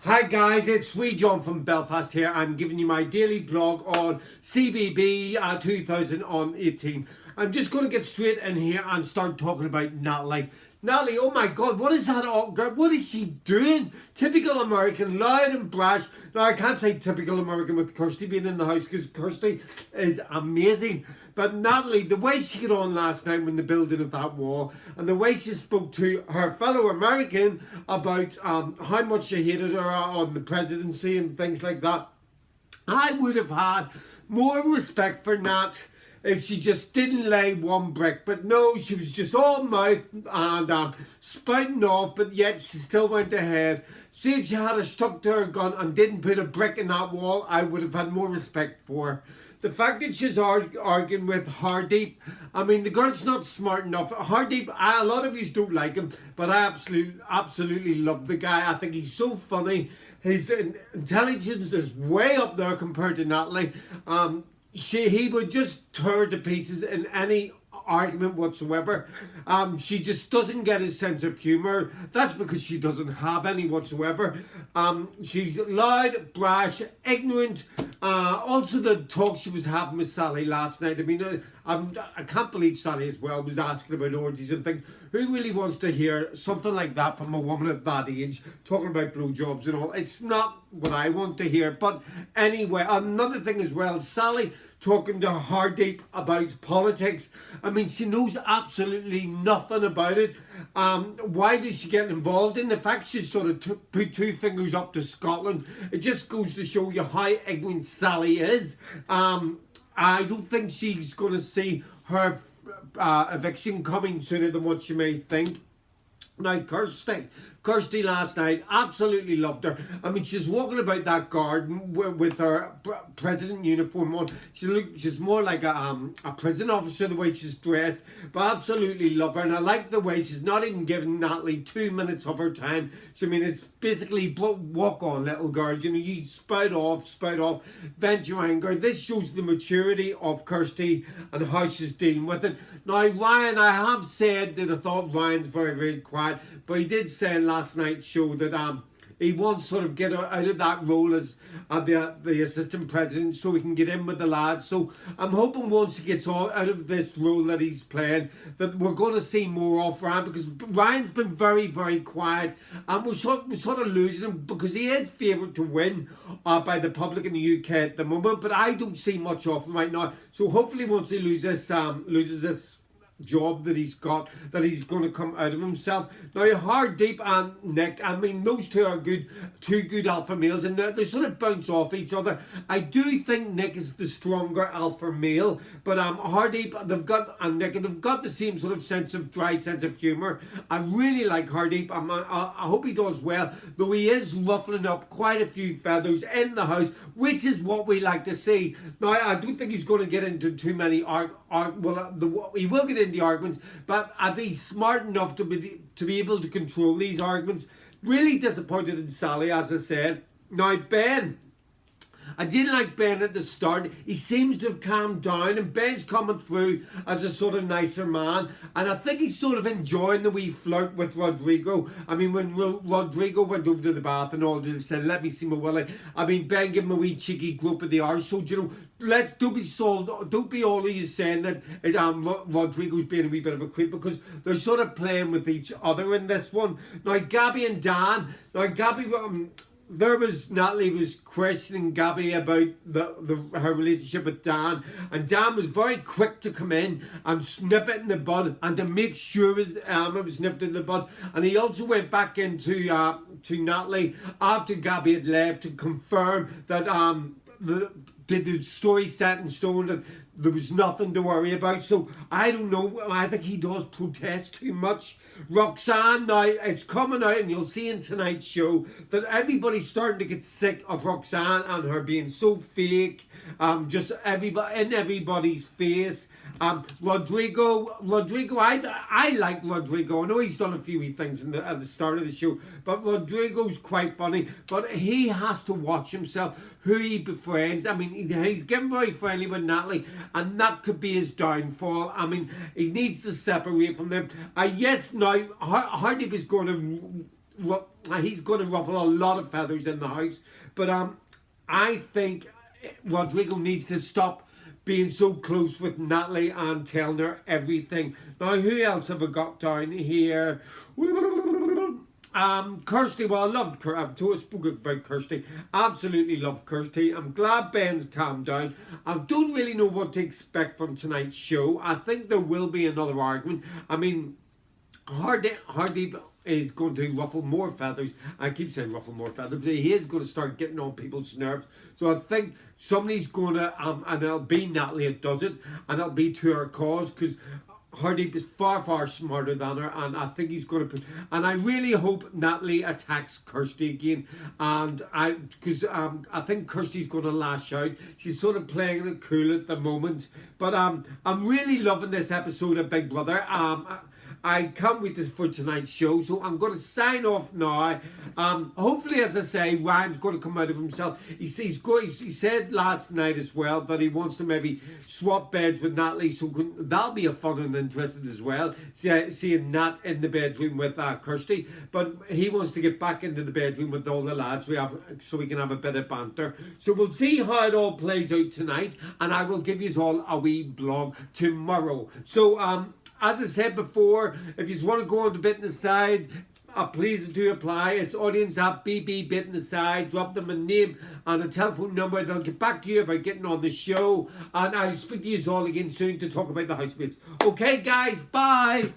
Hi guys, it's Wee John from Belfast here. I'm giving you my daily blog on CBB 2018. I'm just going to get straight in here and start talking about Natalie. Natalie, oh my God, what is that all girl? What is she doing? Typical American, loud and brash. Now, I can't say typical American with Kirsty being in the house because Kirsty is amazing. But Natalie, the way she got on last night when the building of that wall and the way she spoke to her fellow American about how much she hated her on the presidency and things like that, I would have had more respect for Nat if she just didn't lay one brick. But no, she was just all mouth and spouting off, but yet she still went ahead. See, if she had stuck to her gun and didn't put a brick in that wall, I would have had more respect for her. The fact that she's arguing with Hardeep, I mean, the girl's not smart enough. Hardeep, a lot of you don't like him, but I absolutely love the guy. I think he's so funny. His intelligence is way up there compared to Natalie. He would just tear her to pieces in any argument whatsoever. She just doesn't get his sense of humour. That's because she doesn't have any whatsoever. She's loud, brash, ignorant. Also the talk she was having with Sally last night. I mean, I can't believe Sally as well was asking about orgies and things. Who really wants to hear something like that from a woman at that age, talking about blowjobs and all? It's not what I want to hear. But anyway, another thing as well, Sally talking to Hardeep about politics. I mean, she knows absolutely nothing about it. Why did she get involved in the fact she sort of put two fingers up to Scotland? It just goes to show you how ignorant Sally is. I don't think she's going to see her eviction coming sooner than what she may think. Now, Kirsty last night, absolutely loved her. I mean, she's walking about that garden with her president uniform on. She's more like a prison officer, the way she's dressed, but absolutely love her. And I like the way she's not even giving Natalie 2 minutes of her time. So, I mean, it's basically walk on, little girls. You know, you spout off, vent your anger. This shows the maturity of Kirsty and how she's dealing with it. Now, Ryan, I have said that I thought Ryan's very, very quiet, but he did say in last night's show that he wants to sort of get out of that role as the assistant president so he can get in with the lads. So I'm hoping once he gets out of this role that he's playing that we're going to see more of Ryan, because Ryan's been very, very quiet and we're sort of losing him because he is favoured to win by the public in the UK at the moment, but I don't see much of him right now. So hopefully once he loses this job that he's got, that he's going to come out of himself. Now, Hardeep and Nick, I mean, those two are two good alpha males, and they sort of bounce off each other. I do think Nick is the stronger alpha male, but Hardeep, and Nick, they've got the same sort of dry sense of humour. I really like Hardeep. I hope he does well, though he is ruffling up quite a few feathers in the house, which is what we like to see. Now, I don't think he's going to get into too many he will get into the arguments, but I think he's smart enough to be able to control these arguments. Really disappointed in Sally, as I said. Now, Ben, I didn't like Ben at the start. He seems to have calmed down, and Ben's coming through as a sort of nicer man. And I think he's sort of enjoying the wee flirt with Rodrigo. I mean, when Rodrigo went over to the bath and all, they said, "Let me see my willy." I mean, Ben gave him a wee cheeky grope at the arse. So, you know, don't be all of you saying that Rodrigo's being a wee bit of a creep, because they're sort of playing with each other in this one. Now, Gabby and Dan. Now, Gabby, Natalie was questioning Gabby about her relationship with Dan, and Dan was very quick to come in and snip it in the bud and to make sure it was nipped in the bud. And he also went back into to Natalie after Gabby had left to confirm that the story set in stone, that there was nothing to worry about. So I don't know, I think he does protest too much. Roxanne, now it's coming out and you'll see in tonight's show that everybody's starting to get sick of Roxanne and her being so fake, just in everybody's face. Rodrigo, I like Rodrigo. I know he's done a few things at the start of the show, but Rodrigo's quite funny. But he has to watch himself, who he befriends. I mean, he's getting very friendly with Natalie, and that could be his downfall. I mean, he needs to separate from them. Yes, now Hardeep is going to he's going to ruffle a lot of feathers in the house. But I think Rodrigo needs to stop being so close with Natalie and telling her everything. Now, who else have I got down here? Kirsty. Well, I love I've spoken about Kirsty. Absolutely love Kirsty. I'm glad Ben's calmed down. I don't really know what to expect from tonight's show. I think there will be another argument. I mean, Hardy is going to ruffle more feathers. I keep saying ruffle more feathers, but he is going to start getting on people's nerves. So I think somebody's going to, and it'll be Natalie that does it, and it'll be to her cause, because Hardy is far smarter than her, and I think he's going to put. And I really hope Natalie attacks Kirsty again, and because I think Kirsty's going to lash out. She's sort of playing it cool at the moment, but I'm really loving this episode of Big Brother. I can't wait for tonight's show, so I'm going to sign off now. Hopefully, as I say, Ryan's going to come out of himself. He said last night as well that he wants to maybe swap beds with Natalie, so that'll be a fun and interesting as well, seeing Nat in the bedroom with Kirsty. But he wants to get back into the bedroom with all the lads so we can have a bit of banter. So we'll see how it all plays out tonight, and I will give you all a wee blog tomorrow. So, as I said before, if you want to go on to Bit in the Side, please do apply. It's audience@BB Bit in the Side. Drop them a name and a telephone number. They'll get back to you about getting on the show. And I'll speak to you all again soon to talk about the housemates. Okay, guys, bye.